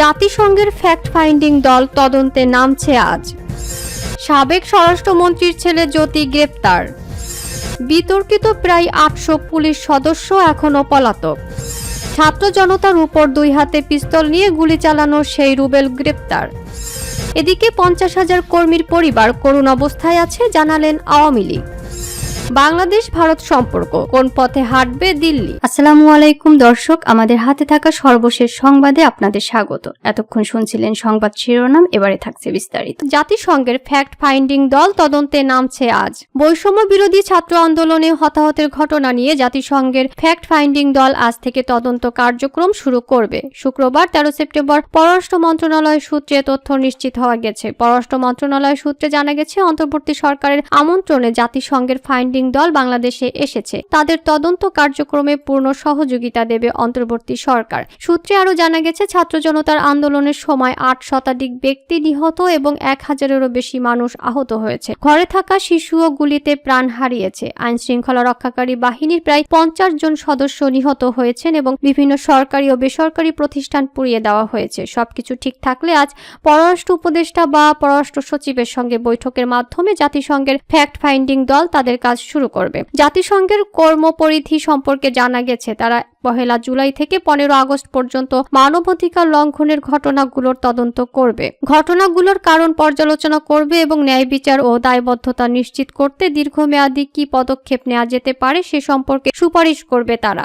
জাতিসংঘের fact finding দল তদন্তে নামছে আজ। সাবেক স্বরাষ্ট্রমন্ত্রীর ছেলে জ্যোতি গ্রেপ্তার। বিতর্কিত প্রায় ৮০০ পুলিশ সদস্য এখনো পলাতক। ছাত্র জনতার উপর ২ হাতে পিস্তল নিয়ে গুলি চালানো সেই রুবেল গ্রেপ্তার। এদিকে ৫০,০০০ কর্মীর পরিবার করুণ অবস্থায় আছে জানালেন আওয়ামী লীগ। বাংলাদেশ ভারত সম্পর্ক কোন পথে হাঁটবে দিল্লি। আসসালামু আলাইকুম দর্শক, আমাদের হাতে থাকা সর্বশেষ সংবাদে আপনাদের স্বাগত। এতক্ষণ শুনছিলেন সংবাদ শিরোনাম, এবারে থাকছে বিস্তারিত। জাতিসংঘের ফ্যাক্ট ফাইন্ডিং দল তদন্তে নামছে আজ। বৈষম্য বিরোধী ছাত্র আন্দোলনে হতাহতের ঘটনা নিয়ে জাতিসংঘের ফ্যাক্ট ফাইন্ডিং দল আজ থেকে তদন্ত কার্যক্রম শুরু করবে। শুক্রবার ১৩ সেপ্টেম্বর পররাষ্ট্র মন্ত্রণালয় সূত্রে তথ্য নিশ্চিত হওয়া গেছে। পররাষ্ট্র মন্ত্রণালয় সূত্রে জানা গেছে, অন্তর্বর্তী সরকারের আমন্ত্রণে জাতিসংঘের ফাইন্ডিং দল বাংলাদেশে এসেছে। তাদের তদন্ত কার্যক্রমে পূর্ণ সহযোগিতা দেবে অন্তর্বর্তী সরকার। সূত্রে আরও জানা গেছে, ছাত্র জনতার আন্দোলনের সময় ৮ শতাধিক ব্যক্তি নিহত এবং ১,০০০-এরও বেশি মানুষ আহত হয়েছে। ঘরে থাকা শিশুও গুলিতে প্রাণ হারিয়েছে। আইন শৃঙ্খলা রক্ষাকারী বাহিনীর প্রায় ৫০ জন সদস্য নিহত হয়েছেন এবং বিভিন্ন সরকারি ও বেসরকারি প্রতিষ্ঠান পুড়িয়ে দেওয়া হয়েছে। সবকিছু ঠিক থাকলে আজ পররাষ্ট্র উপদেষ্টা বা পররাষ্ট্র সচিবের সঙ্গে বৈঠকের মাধ্যমে জাতিসংঘের ফ্যাক্ট ফাইন্ডিং দল তাদের কাজ শুরু করবে। জাতিসংঘের কর্মপরিধি সম্পর্কে জানা গেছে, তারা ১ জুলাই থেকে ১৫ আগস্ট পর্যন্ত মানবাধিকার লঙ্ঘনের ঘটনাগুলোর তদন্ত করবে, ঘটনাগুলোর কারণ পর্যালোচনা করবে এবং ন্যায় বিচার ও দায়বদ্ধতা নিশ্চিত করতে দীর্ঘমেয়াদী কি পদক্ষেপ নেওয়া যেতে পারে সে সম্পর্কে সুপারিশ করবে তারা।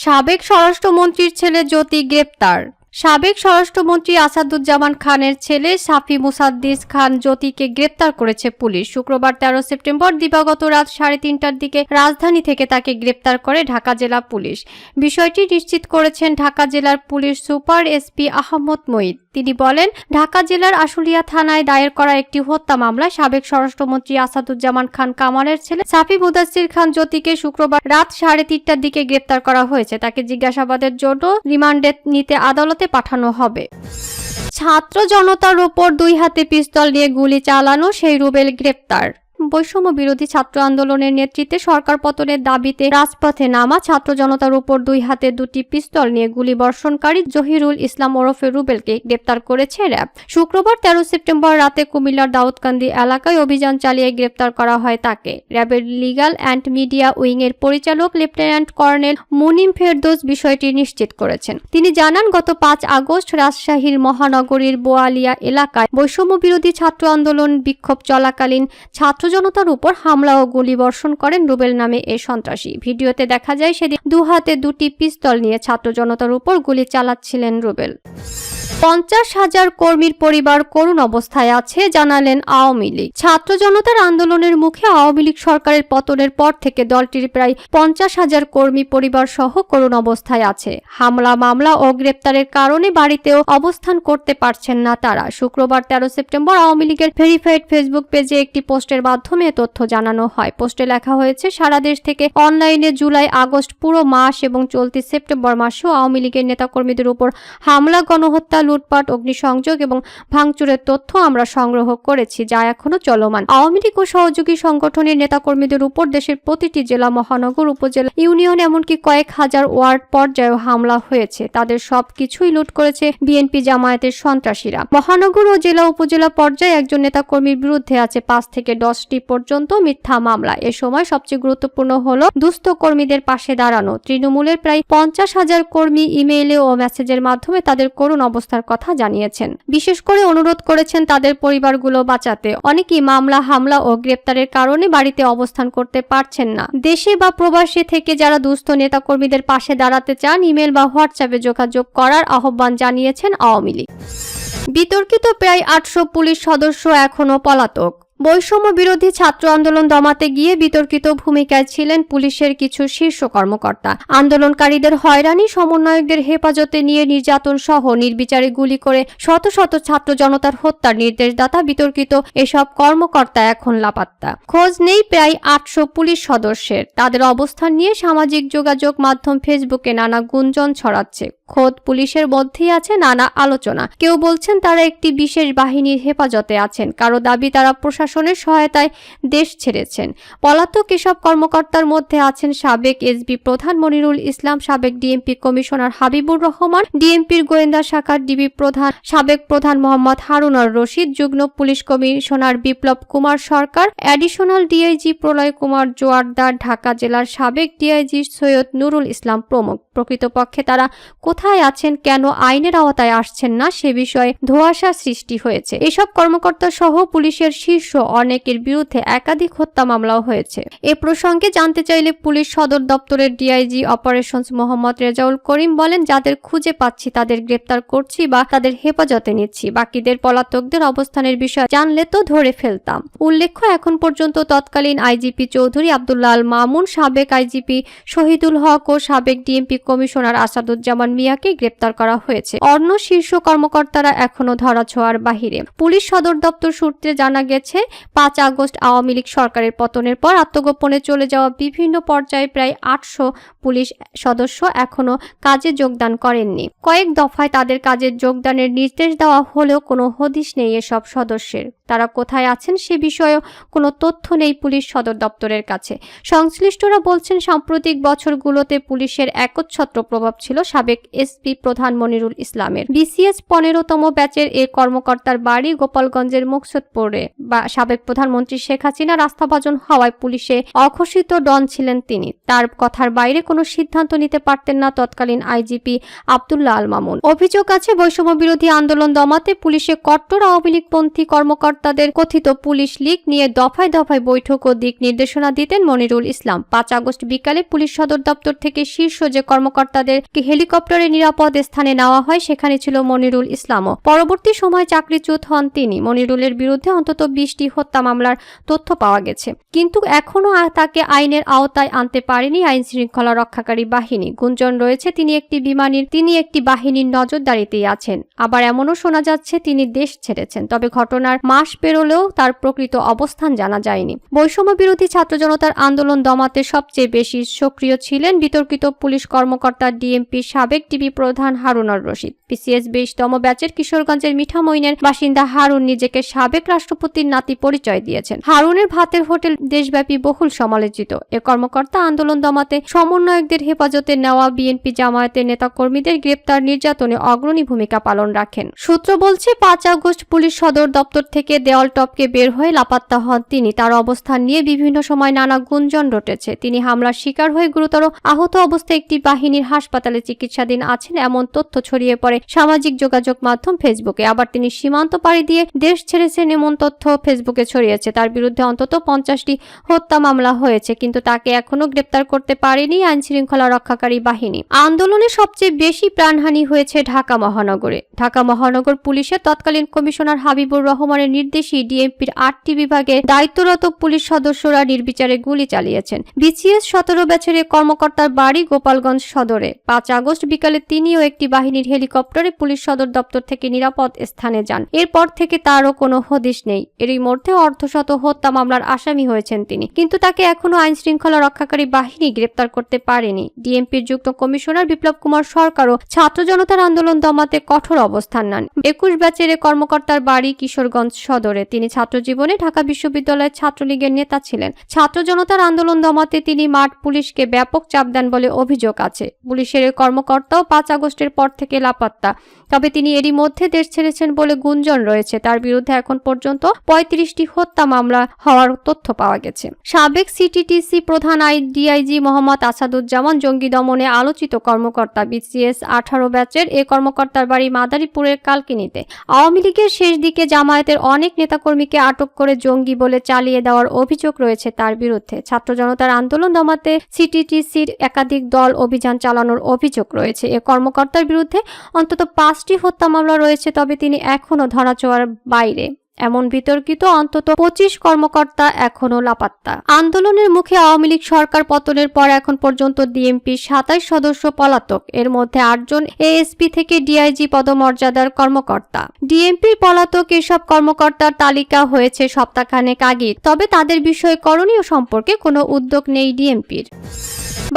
সাবেক স্বরাষ্ট্রমন্ত্রীর ছেলে জ্যোতি গ্রেপ্তার। সাবেক স্বরাষ্ট্রমন্ত্রী আসাদুজ্জামান খানের ছেলে সাফি মুসাদ্দিস খান জ্যোতিকে গ্রেপ্তার করেছে পুলিশ। শুক্রবার ১৩ সেপ্টেম্বর দিবাগত রাত ৩:৩০টার দিকে রাজধানী থেকে তাকে গ্রেপ্তার করে ঢাকা জেলা পুলিশ। বিষয়টি নিশ্চিত করেছেন ঢাকা জেলার police super SP Ahmad Moyeed. তিনি বলেন, ঢাকা জেলার আশুলিয়া থানায় দায়ের করা একটি হত্যা মামলায় সাবেক স্বরাষ্ট্রমন্ত্রী আসাদুজ্জামান খান কামালের ছেলে সাফি মুদাচ্ছির খান জ্যোতিকে শুক্রবার রাত ৩:৩০টার দিকে গ্রেপ্তার করা হয়েছে। তাকে জিজ্ঞাসাবাদের জন্য রিমান্ডে নিতে আদালতে পাঠানো হবে। ছাত্র জনতার উপর ২ হাতে পিস্তল নিয়ে গুলি চালানো সেই রুবেল গ্রেপ্তার। বৈষম্য বিরোধী ছাত্র আন্দোলনের নেতৃত্বে সরকার পতনের দাবিতে রাজপথে নামা ছাত্র জনতার উপর ২ হাতে ২টি পিস্তল নিয়ে গুলি বর্ষণকারী জহিরুল ইসলাম ওরফে রুবেলকে গ্রেপ্তার করেছে র্যাব। শুক্রবার ১৩ সেপ্টেম্বর রাতে কুমিল্লার দাউদকান্দি এলাকায় অভিযান চালিয়ে গ্রেপ্তার করা হয় তাকে। র্যাবের লিগ্যাল অ্যান্ড মিডিয়া উইং এর পরিচালক লেফটেন্যান্ট কর্নেল মুনিম ফেরদৌস বিষয়টি নিশ্চিত করেছেন। তিনি জানান, গত ৫ আগস্ট রাজশাহীর মহানগরীর বোয়ালিয়া এলাকায় বৈষম্য বিরোধী ছাত্র আন্দোলন বিক্ষোভ চলাকালীন ছাত্র জনতার উপর হামলা ও গুলি বর্ষণ করেন রুবেল নামে এই সন্ত্রাসী। ভিডিওতে দেখা যায়, সেদিন ২ হাতে ২টি পিস্তল নিয়ে ছাত্র জনতার উপর গুলি চালাচ্ছিলেন রুবেল। ৫০,০০০ কর্মীর পরিবার করুণ অবস্থায় আছে জানালেন আওয়ামী লীগ। ছাত্র জনতার আন্দোলনের মুখে আওয়ামী লীগ সরকারের পতনের পর থেকে দলটির প্রায় ৫০,০০০ কর্মী পরিবার সহ করুণ অবস্থায় আছে। হামলা, মামলা ও গ্রেপ্তারের কারণে বাড়িতেও অবস্থান করতে পারছেন না তারা। শুক্রবার ১৩ সেপ্টেম্বর আওয়ামী লীগের ভেরিফাইড ফেসবুক পেজে একটি পোস্টের মাধ্যমে তথ্য জানানো হয়। পোস্টে লেখা হয়েছে, সারা দেশ থেকে অনলাইনে জুলাই, আগস্ট পুরো মাস এবং চলতি সেপ্টেম্বর মাসেও আওয়ামী লীগের নেতাকর্মীদের উপর হামলা, গণহত্যা, লুটপাট, অগ্নিসংযোগ এবং ভাঙচুরের তথ্য আমরা সংগ্রহ করেছি, যা এখনো চলমান। আওয়ামী লীগ ও সহযোগী সংগঠনের নেতাকর্মীদের উপর দেশের প্রতিটি জেলা, মহানগর, উপজেলা, ইউনিয়ন, এমনকি কয়েক হাজার ওয়ার্ড পর্যায়েও হামলা হয়েছে। তাদের সবকিছুই লুট করেছে বিএনপি জামায়াতের সন্ত্রাসীরা। মহানগর ও জেলা, উপজেলা পর্যায়ে একজন নেতাকর্মীর বিরুদ্ধে আছে ৫ থেকে ১০টি পর্যন্ত মিথ্যা মামলা। এ সময় সবচেয়ে গুরুত্বপূর্ণ হলো দুস্থ কর্মীদের পাশে দাঁড়ানো। তৃণমূলের প্রায় ৫০,০০০ কর্মী ইমেইলে ও মেসেজের মাধ্যমে তাদের করুণ অবস্থার কথা জানিয়েছেন। বিশেষ করে অনুরোধ করেছেন তাদের পরিবারগুলো বাঁচাতে। অনেকেই মামলা, হামলা ও গ্রেপ্তারের কারণে বাড়িতে অবস্থান করতে পারছেন না। দেশে বা প্রবাসী থেকে যারা দুস্থ নেতাকর্মীদের পাশে দাঁড়াতে চান, ইমেল বা হোয়াটসঅ্যাপে যোগাযোগ করার আহ্বান জানিয়েছেন আওয়ামী লীগ। বিতর্কিত প্রায় ৮০০ পুলিশ সদস্য এখনো পলাতক। বৈষম্য বিরোধী ছাত্র আন্দোলন দমাতে গিয়ে বিতর্কিত ভূমিকায় ছিলেন পুলিশের কিছু শীর্ষ কর্মকর্তা। আন্দোলনকারীদের হয়রানি, সমন্বয়কদের হেফাজতে নিয়ে নির্যাতন সহ নির্বিচারে গুলি করে শত শত ছাত্র জনতার হত্যার নির্দেশদাতা বিতর্কিত এসব কর্মকর্তা এখন লাপাত্তা। খোঁজ নেই প্রায় ৮০০ পুলিশ সদস্যের। তাদের অবস্থান নিয়ে সামাজিক যোগাযোগ মাধ্যম ফেসবুকে নানা গুঞ্জন ছড়াচ্ছে। খোদ পুলিশের মধ্যেই আছে নানা আলোচনা। কেউ বলছেন তারা একটি বিশেষ বাহিনীর হেফাজতে আছেন, কারো দাবি তারা প্রশাসনের সহায়তায় দেশ ছেড়েছেন। পলাতক এসব কর্মকর্তার মধ্যে আছেন সাবেক এসবি প্রধান মনিরুল ইসলাম, সাবেক ডিএমপি কমিশনার হাবিবুর রহমান, ডিএমপির গোয়েন্দা শাখার ডিবি প্রধান সাবেক প্রধান মোহাম্মদ হারুনার রশিদ, যুগ্ম পুলিশ কমিশনার বিপ্লব কুমার সরকার, অ্যাডিশনাল ডিআইজি প্রলয় কুমার জোয়ারদার, ঢাকা জেলার সাবেক ডিআইজি সৈয়দ নুরুল ইসলাম প্রমুখ। প্রকৃতপক্ষে তারা কোথায় আছেন, কেন আইনের আওতায় আসছেন না, সে বিষয়ে ধোঁয়াশা সৃষ্টি হয়েছে। এসব কর্মকর্তা সহ পুলিশের শীর্ষ অনেকের বিরুদ্ধে একাধিক হত্যা মামলাও হয়েছে। এ প্রসঙ্গে জানতে চাইলে পুলিশ সদর দপ্তরের ডিআইজি অপারেশনস মোহাম্মদ রেজাউল করিম বলেন, যাদের খুঁজে পাচ্ছি তাদের গ্রেপ্তার করছি বা তাদের হেফাজতে নিচ্ছি, বাকিদের পলাতকদের অবস্থানের বিষয়ে জানলে তো ধরে ফেলতাম। উল্লেখ্য, এখন পর্যন্ত তৎকালীন আইজিপি চৌধুরী আব্দুল্লাহ আল মামুন, সাবেক আইজিপি শহীদুল হক ও সাবেক ডিএমপি কমিশনার আসাদুজ্জামান মিয়াকে গ্রেপ্তার করা হয়েছে। অন্য শীর্ষ কর্মকর্তারা এখনো ধরাছোঁয়ার বাহিরে। পুলিশ সদর দপ্তর সূত্রে জানা গেছে, 5 আগস্ট আওয়ামী লীগ সরকারের পতনের পর আত্মগোপনে চলে যাওয়া বিভিন্ন পর্যায়ে প্রায় 800 পুলিশ সদস্য এখনো কাজে যোগদান করেননি। কয়েক দফায় তাদের কাজে যোগদানের নির্দেশ দেওয়া হলেও কোনো হদিশ নেই এসব সদস্যের। তারা কোথায় আছেন সে বিষয়েও কোনো তথ্য নেই পুলিশ সদর দপ্তরের কাছে। সংশ্লিষ্টরা বলছেন, সাম্প্রতিক বছরগুলোতে পুলিশের একচ্ছত্র প্রভাব ছিল সাবেক এসপি প্রধান মনিরুল ইসলামের। বিসিএস 15তম ব্যাচের এ কর্মকর্তার বাড়ি গোপালগঞ্জের মুকসুদপুরে। সাবেক প্রধানমন্ত্রী শেখ হাসিনার আস্থাভাজন হওয়ায় পুলিশে অঘোষিত ডন ছিলেন তিনি। তার কথার বাইরে কোনো সিদ্ধান্ত নিতে পারতেন না তৎকালীন আইজিপি আব্দুল্লাহ আল মামুন। অভিযোগ আছে, বৈষম্য বিরোধী আন্দোলন দমাতে পুলিশে কট্টর আওয়ামী লীগপন্থী কর্মকর্তাদের কথিত পুলিশ লীগ নিয়ে দফায় দফায় বৈঠক ও দিক নির্দেশনা দিতেন মনিরুল ইসলাম। 5 আগস্ট বিকালে পুলিশ সদর দপ্তর থেকে শীর্ষ যে কর্মকর্তাদেরকে হেলিকপ্টারে নিরাপদ স্থানে নেওয়া হয়, সেখানে ছিল মনিরুল ইসলামও। পরবর্তী সময় চাকরিচ্যুত হন তিনি। মনিরুলের বিরুদ্ধে অন্তত 20টি হত্যা মামলার তথ্য পাওয়া গেছে, কিন্তু এখনো তাকে আইনের আওতায় আনতে পারেনি আইন শৃঙ্খলা রক্ষাকারী বাহিনী। গুঞ্জন রয়েছে তিনি একটি বাহিনীর নজরদারিতেই আছেন। আবার এমনও শোনা যাচ্ছে তিনি দেশ ছেড়েছেন, তবে ঘটনার মাস পেরোলেও তার প্রকৃত অবস্থান জানা যায়নি। বৈষম্য বিরোধী ছাত্র জনতার আন্দোলন দমাতে সবচেয়ে বেশি সক্রিয় ছিলেন বিতর্কিত পুলিশ কর্মকর্তা ডিএমপি সাবেক ডিবি প্রধান হারুনার রশিদ। বিসিএস 20তম ব্যাচের কিশোরগঞ্জের মিঠামইনের বাসিন্দা হারুন নিজেকে সাবেক রাষ্ট্রপতির নাতি পরিচয় দিয়েছেন। হারুনের ভাতের হোটেল দেশব্যাপী বহুল সমালোচিত। এ কর্মকর্তা আন্দোলন দমাতে সমন্বয়কদের হেফাজতে নেওয়া বিএনপি জামায়াতের নেতাকর্মীদের গ্রেপ্তার নির্যাতনে অগ্রণী ভূমিকা পালন রাখেন। সূত্র বলছে, 5 আগস্ট পুলিশ সদর দপ্তর থেকে দেওয়াল টপকে বের হয়ে লাপাত্তা হন তিনি। তার অবস্থান নিয়ে বিভিন্ন সময় নানা গুঞ্জন রটেছে। তিনি হামলার শিকার হয়ে গুরুতর আহত অবস্থায় একটি বাহিনীর হাসপাতালে চিকিৎসাধীন আছেন, এমন তথ্য ছড়িয়ে পড়ে সামাজিক যোগাযোগ মাধ্যম ফেসবুকে। আবার তিনি সীমান্ত পাড়ি দিয়ে দেশ ছেড়েছেন এমন তথ্য ফেসবুকে ছড়িয়েছে। তার বিরুদ্ধে অন্তত 50টি হত্যা মামলা হয়েছে, কিন্তু তাকে এখনো গ্রেপ্তার করতে পারেনি আইন শৃঙ্খলা রক্ষাকারী বাহিনী। আন্দোলনে সবচেয়ে বেশি প্রাণহানি হয়েছে ঢাকা মহানগরে। ঢাকা মহানগর পুলিশের তৎকালীন কমিশনার হাবিবুর রহমানের নির্দেশেই ডিএমপির 8টি বিভাগে দায়িত্বরত পুলিশ সদস্যরা নির্বিচারে গুলি চালিয়েছেন। বিসিএস 17 ব্যাচের কর্মকর্তার বাড়ি গোপালগঞ্জ সদরে। 5 আগস্ট বিকালে তিনিও একটি বাহিনীর হেলিকপ্টারে পুলিশ সদর দপ্তর থেকে নিরাপদ স্থানে যান। এরপর থেকে তারও কোনো হদিশ নেই। এরই মধ্যে অর্ধশত হত্যা মামলার আসামি হয়েছেন তিনি, কিন্তু তাকে এখনো আইন শৃঙ্খলা রক্ষাকারী বাহিনী গ্রেপ্তার করতে পারেনি। ডিএমপির যুগ্ম কমিশনার বিপ্লব কুমার সরকারও ছাত্র জনতার আন্দোলন দমাতে কঠোর অবস্থান নেন। 21 ব্যাচের কর্মকর্তার বাড়ি কিশোরগঞ্জ সদরে। তিনি ছাত্র জীবনে ঢাকা বিশ্ববিদ্যালয়ের ছাত্রলীগের নেতা ছিলেন। ছাত্র জনতার আন্দোলন দমাতে তিনি মাঠ পুলিশকে ব্যাপক চাপ দেন বলে অভিযোগ আছে। পুলিশের কর্মকর্তাও 5 আগস্টের পর থেকে লাপাত্তা, তবে তিনি এরই মধ্যে দেশ ছেড়েছেন বলে গুঞ্জন রয়েছে। তার বিরুদ্ধে এখন পর্যন্ত 35টি হত্যা মামলা হওয়ার তথ্য পাওয়া গেছে। সাবেক সিটিটিসি প্রধান ডিআইজি মোহাম্মদ আসাদুজ্জামান জঙ্গি দমনে আলোচিত কর্মকর্তা। বিসিএস 18 ব্যাচের এ কর্মকর্তার বাড়ি মাদারীপুরের কালকিনিতে। আওয়ামী লীগের শেষ দিকে জামায়াতের অনেক নেতাকর্মীকে আটক করে জঙ্গি বলে চালিয়ে দেওয়ার অভিযোগ রয়েছে তার বিরুদ্ধে। ছাত্র জনতার আন্দোলন দমাতে সিটিটিসির একাধিক দল অভিযান চালানোর অভিযোগ রয়েছে। এ কর্মকর্তার বিরুদ্ধে অন্তত 5টি হত্যা মামলা রয়েছে, তবে তিনি এখনো ধরাছোঁয়ার বাইরে। এমন বিতর্কিত অন্তত 25 কর্মকর্তা এখনো লাপাত্তা। আন্দোলনের মুখে আওয়ামী লীগ সরকার পতনের পর এখন পর্যন্ত ডিএমপির 27 সদস্য পলাতক। এর মধ্যে 8 জন এএসপি থেকে ডিআইজি পদমর্যাদার কর্মকর্তা। ডিএমপির পলাতক এসব কর্মকর্তার তালিকা হয়েছে সপ্তাহখানেক আগে, তবে তাদের বিষয়ে করণীয় সম্পর্কে কোনো উদ্যোগ নেই ডিএমপির।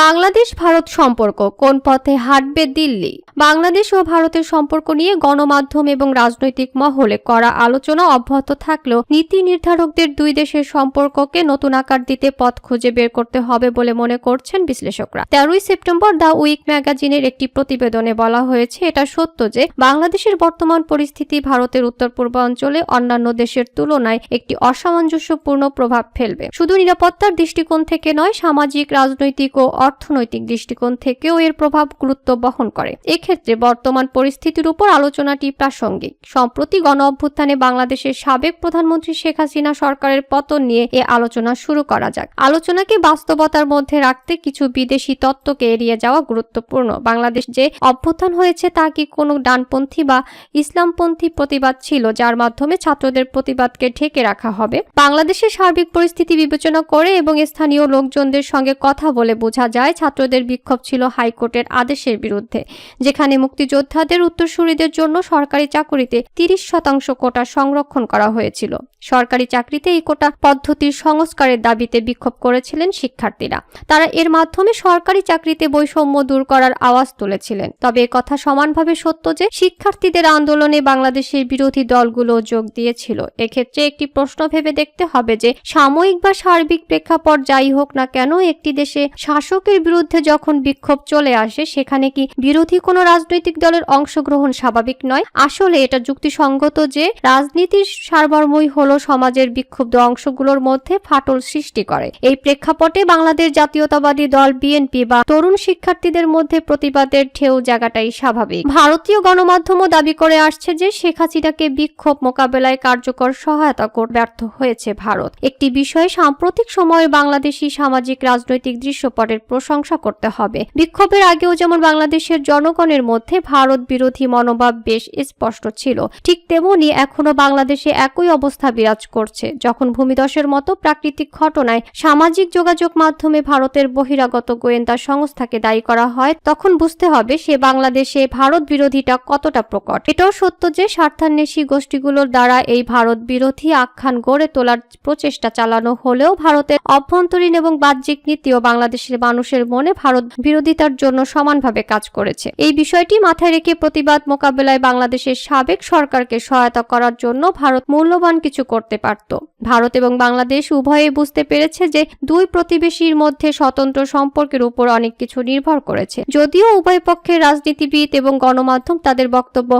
বাংলাদেশ ভারত সম্পর্ক কোন পথে হাঁটবে দিল্লি? বাংলাদেশ ও ভারতের সম্পর্ক নিয়ে গণমাধ্যম এবং রাজনৈতিক মহলে করা আলোচনা অব্যাহত থাকলেও নীতি নির্ধারকদের দুই দেশের সম্পর্ককে নতুন আকার দিতে পথ খুঁজে বের করতে হবে বলে মনে করছেন বিশ্লেষকরা। 13 সেপ্টেম্বর দ্য উইক ম্যাগাজিনের একটি প্রতিবেদনে বলা হয়েছে, এটা সত্য যে বাংলাদেশের বর্তমান পরিস্থিতি ভারতের উত্তর পূর্বাঞ্চলে অন্যান্য দেশের তুলনায় একটি অসামঞ্জস্যপূর্ণ প্রভাব ফেলবে। শুধু নিরাপত্তার দৃষ্টিকোণ থেকে নয়, সামাজিক, রাজনৈতিক ও অর্থনৈতিক দৃষ্টিকোণ থেকেও এর প্রভাব গুরুত্ব বহন করে। এক্ষেত্রে বর্তমান পরিস্থিতির উপর আলোচনাটি প্রাসঙ্গিক। সম্প্রতি গণ-অভ্যুত্থানে বাংলাদেশের সাবেক প্রধানমন্ত্রী শেখ হাসিনা সরকারের পতন নিয়ে এ আলোচনা শুরু করা যাক। আলোচনাকে বাস্তবতার মধ্যে রাখতে কিছু বিদেশি তত্ত্বকে এড়িয়ে যাওয়া গুরুত্বপূর্ণ। বাংলাদেশ যে অভ্যুত্থান হয়েছে তা কি কোনো ডানপন্থী বা ইসলামপন্থী প্রতিবাদ ছিল যার মাধ্যমে ছাত্রদের প্রতিবাদকে ঢেকে রাখা হবে? বাংলাদেশের সার্বিক পরিস্থিতি বিবেচনা করে এবং স্থানীয় লোকজনদের সঙ্গে কথা বলে বোঝা যায় ছাত্রদের বিক্ষোভ ছিল হাইকোর্টের আদেশের বিরুদ্ধে, যেখানে মুক্তিযোদ্ধাদের উত্তরসূরিদের জন্য সরকারি চাকুরিতে 30% কোটা সংরক্ষণ করা হয়েছিল। সরকারি চাকরিতে এই কোটা পদ্ধতির সংস্কারের দাবিতে বিক্ষোভ করেছিলেন শিক্ষার্থীরা। তারা এর মাধ্যমে সরকারি চাকরিতে বৈষম্য দূর করার আওয়াজ তুলেছিলেন। তবে কথা সমানভাবে সত্য যে শিক্ষার্থীদের আন্দোলনে বাংলাদেশের বিরোধী দলগুলো যোগ দিয়েছিল। এক্ষেত্রে একটি প্রশ্ন ভেবে দেখতে হবে যে সাময়িক বা সার্বিক প্রেক্ষাপট যাই হোক না কেন, একটি দেশে শাসকের বিরুদ্ধে যখন বিক্ষোভ চলে আসে সেখানে কি বিরোধী কোনো রাজনৈতিক দলের অংশগ্রহণ স্বাভাবিক নয়? আসলে এটা যুক্তিসঙ্গত যে রাজনীতির সারমর্মই হলো সমাজের বিক্ষুব্ধ অংশগুলোর মধ্যে ফাটল সৃষ্টি করে। এই প্রেক্ষাপটে বাংলাদেশ জাতীয়তাবাদী দল বিএনপি বা তরুণ শিক্ষার্থীদের মধ্যে প্রতিবাদের ঢেউ জায়গাটাই স্বাভাবিক। ভারতীয় গণমাধ্যমও দাবি করে আসছে যে শেখ হাসিনাকে বিক্ষোভ মোকাবেলায় কার্যকর সহায়তা করতে ব্যর্থ হয়েছে ভারত। একটি বিষয়ে সাম্প্রতিক সময়ে বাংলাদেশি সামাজিক রাজনৈতিক দৃশ্যপটের প্রশংসা করতে হবে। বিক্ষোভের আগেও যেমন বাংলাদেশের জনগণের মধ্যে ভারত বিরোধী মনোভাব বেশ স্পষ্ট ছিল, ঠিক তেমনি এখনো বাংলাদেশে একই অবস্থা বিরাজ করছে। যখন ভূমিধসের মতো প্রাকৃতিক ঘটনায় সামাজিক যোগাযোগ মাধ্যমে ভারতের বহিরাগত গোয়েন্দা সংস্থাকে দায়ী করা হয়, তখন বুঝতে হবে সে বাংলাদেশে ভারত বিরোধীটা কতটা প্রকট। এটাও সত্য যে স্বার্থান্বেষী গোষ্ঠীগুলোর দ্বারা এই ভারত বিরোধী আখ্যান গড়ে তোলার প্রচেষ্টা চালানো হলেও ভারতের অভ্যন্তরীণ এবং বাহ্যিক নীতিও বাংলাদেশের মানুষের মনে ভারত বিরোধিতার জন্য সমানভাবে কাজ করেছে। এই বিষয়টি মাথায় রেখে প্রতিবাদ মোকাবেলায় বাংলাদেশের সাবেক সরকারকে সহায়তা করার জন্য ভারত মূল্যবান কিছু করতে পারত। ভারত এবং বাংলাদেশ উভয়েই বুঝতে পেরেছে যে দুই প্রতিবেশীর মধ্যে স্বতন্ত্র সম্পর্কের উপর অনেক কিছু নির্ভর করেছে। যদিও উভয় পক্ষের রাজনীতিবিদ এবং গণমাধ্যম তাদের বক্তব্য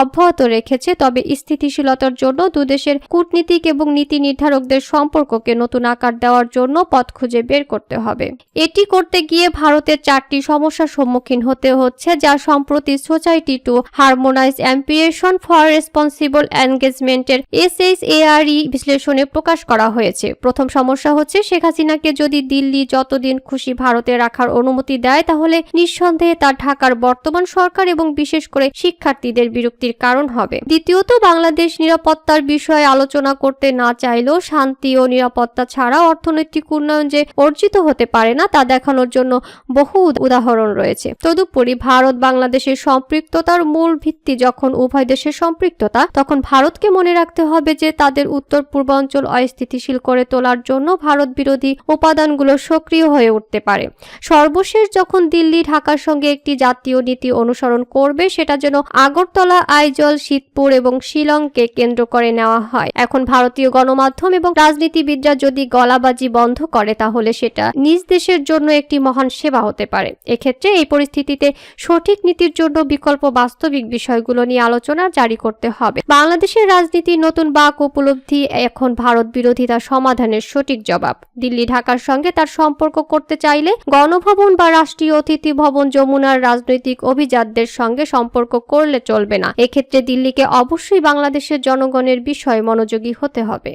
অব্যাহত রেখেছে, তবে স্থিতিশীলতার জন্য দুদেশের কূটনীতিক এবং নীতি নির্ধারকদের সম্পর্ককে নতুন আকার দেওয়ার জন্য পথ খুঁজে বের করতে হবে। এটি করতে গিয়ে ভারতের 4টি সমস্যার সম্মুখীন হতে হচ্ছে, যা সম্প্রতি society to harmonize ambition for responsible এনগেজমেন্টের SHARE বিশ্লেষণে প্রকাশ করা হয়েছে। প্রথম সমস্যা হচ্ছে শেখ হাসিনাকে যদি দিল্লি যতদিন খুশি ভারতে রাখার অনুমতি দেয় তাহলে নিঃসন্দেহে তা ঢাকার বর্তমান সরকার এবং বিশেষ করে শিক্ষার্থীদের বিরক্তির কারণ হবে। দ্বিতীয়ত, বাংলাদেশ নিরাপত্তার বিষয়ে আলোচনা করতে না চাইলেও শান্তি ও নিরাপত্তা ছাড়া অর্থনৈতিক উন্নয়ন যে অর্জিত হতে পারে না তা দেখানোর জন্য বহু উদাহরণ রয়েছে। তদুপরি ভারত বাংলাদেশের সম্পৃক্ততার মূল ভিত্তি যখন উভয় দেশের সম্পৃক্ততা, তখন ভারতকে মনে রাখতে হবে যে তাদের উত্তর পূর্বাঞ্চল অস্থিতিশীল করে তোলার জন্য ভারত বিরোধী উপাদানগুলো সক্রিয় হয়ে উঠতে পারে। সর্বশেষ যখন দিল্লি ঢাকার সঙ্গে একটি জাতীয় নীতি অনুসরণ করবে, সেটা যেন আগরতলা, আইজল, শীতপুর এবং শিলংকে কেন্দ্র করে নেওয়া হয়। এখন ভারতীয় গণমাধ্যম এবং রাজনীতিবিদরা যদি গলাবাজি বন্ধ করে তাহলে সেটা নিজ দেশের জন্য একটি মহান সেবা হতে পারে। এক্ষেত্রে এই পরিস্থিতিতে সঠিক নীতির জন্য বিকল্প বাস্তবিক বিষয়গুলো নিয়ে আলোচনা জারি করতে হবে। বাংলাদেশের রাজনীতির নতুন বাক উপলব্ধি এখন ভারত বিরোধিতা সমাধানের সঠিক জবাব। দিল্লি ঢাকার সঙ্গে তার সম্পর্ক করতে চাইলে গণভবন বা রাষ্ট্রীয় অতিথি ভবন যমুনার রাজনৈতিক অভিজাতদের সঙ্গে সম্পর্ক করলে চলবে না। এক্ষেত্রে দিল্লিকে অবশ্যই বাংলাদেশের জনগণের বিষয়ে মনোযোগী হতে হবে।